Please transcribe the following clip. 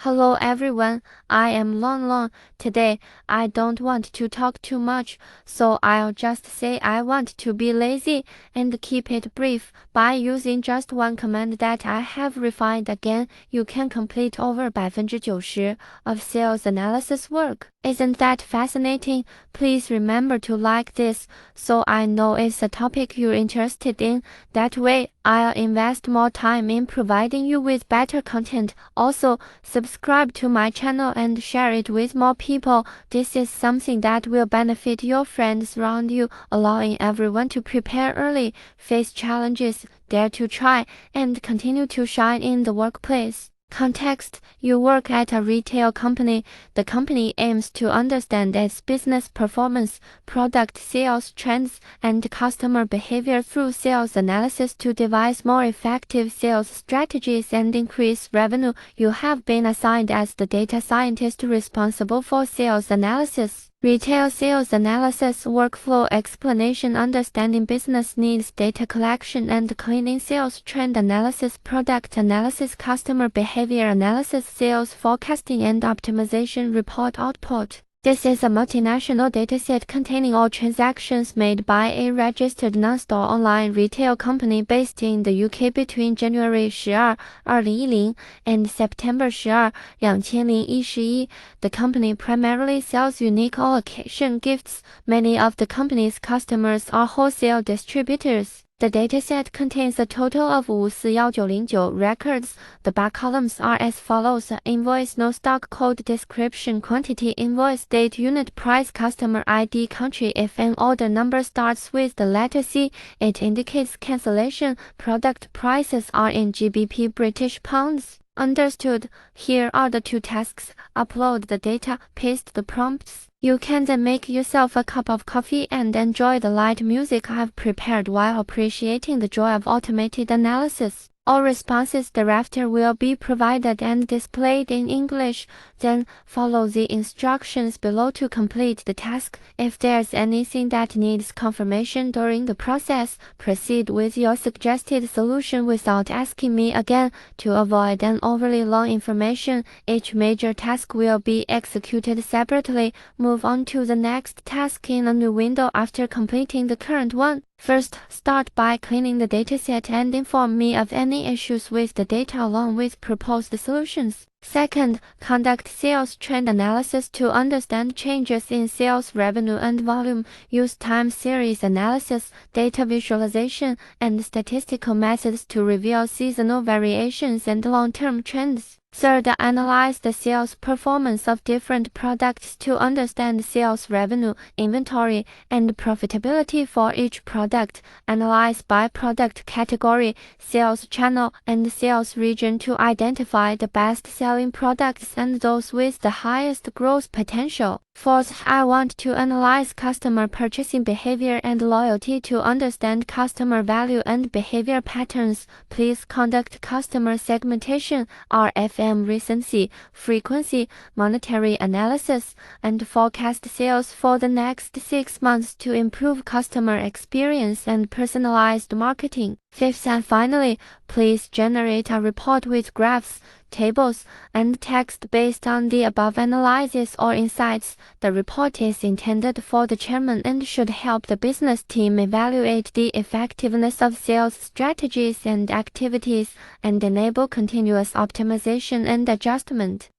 Hello everyone, I am Long Long. Today, I don't want to talk too much, so I'll just say I want to be lazy and keep it brief. By using just one command that I have refined again, you can complete over 90% of sales analysis work. Isn't that fascinating? Please remember to like this, so I know it's a topic you're interested in. That way, I'll invest more time in providing you with better content. Also, subscribe to my channel and share it with more people. This is something that will benefit your friends around you, allowing everyone to prepare early, face challenges, dare to try, and continue to shine in the workplace. Context: you work at a retail company. The company aims to understand its business performance, product sales trends, and customer behavior through sales analysis to devise more effective sales strategies and increase revenue. You have been assigned as the data scientist responsible for sales analysis. Retail sales analysis, workflow explanation, understanding business needs, data collection and cleaning, sales trend analysis, product analysis, customer behavior analysis, sales forecasting and optimization, report output. This is a multinational dataset containing all transactions made by a registered non-store online retail company based in the UK between January 12, 2010 and September 12, 2011. The company primarily sells unique all-occasion gifts. Many of the company's customers are wholesale distributors. The dataset contains a total of 541909 records. The bar columns are as follows: invoice, no stock code, description, quantity, invoice, date, unit price, customer ID, country. If an order number starts with the letter C, it indicates cancellation. Product prices are in GBP British pounds. Understood. Here are the two tasks: upload the data, paste the prompts. You can then make yourself a cup of coffee and enjoy the light music I've prepared while appreciating the joy of automated analysis. All responses thereafter will be provided and displayed in English. Then, follow the instructions below to complete the task. If there's anything that needs confirmation during the process, proceed with your suggested solution without asking me again. To avoid an overly long information, each major task will be executed separately. Move on to the next task in a new window after completing the current one. First, start by cleaning the dataset and inform me of any issues with the data along with proposed solutions. Second, conduct sales trend analysis to understand changes in sales revenue and volume. Use time series analysis, data visualization, and statistical methods to reveal seasonal variations and long-term trends. Third, analyze the sales performance of different products to understand sales revenue, inventory, and profitability for each product. Analyze by product category, sales channel, and sales region to identify the best-selling products and those with the highest growth potential. Fourth, I want to analyze customer purchasing behavior and loyalty to understand customer value and behavior patterns. Please conduct customer segmentation, RFM, recency, frequency, monetary analysis, and forecast sales for the next 6 months to improve customer experience and personalized marketing. Fifth and finally, please generate a report with graphs, tables, and text based on the above analysis or insights. The report is intended for the chairman and should help the business team evaluate the effectiveness of sales strategies and activities and enable continuous optimization and adjustment.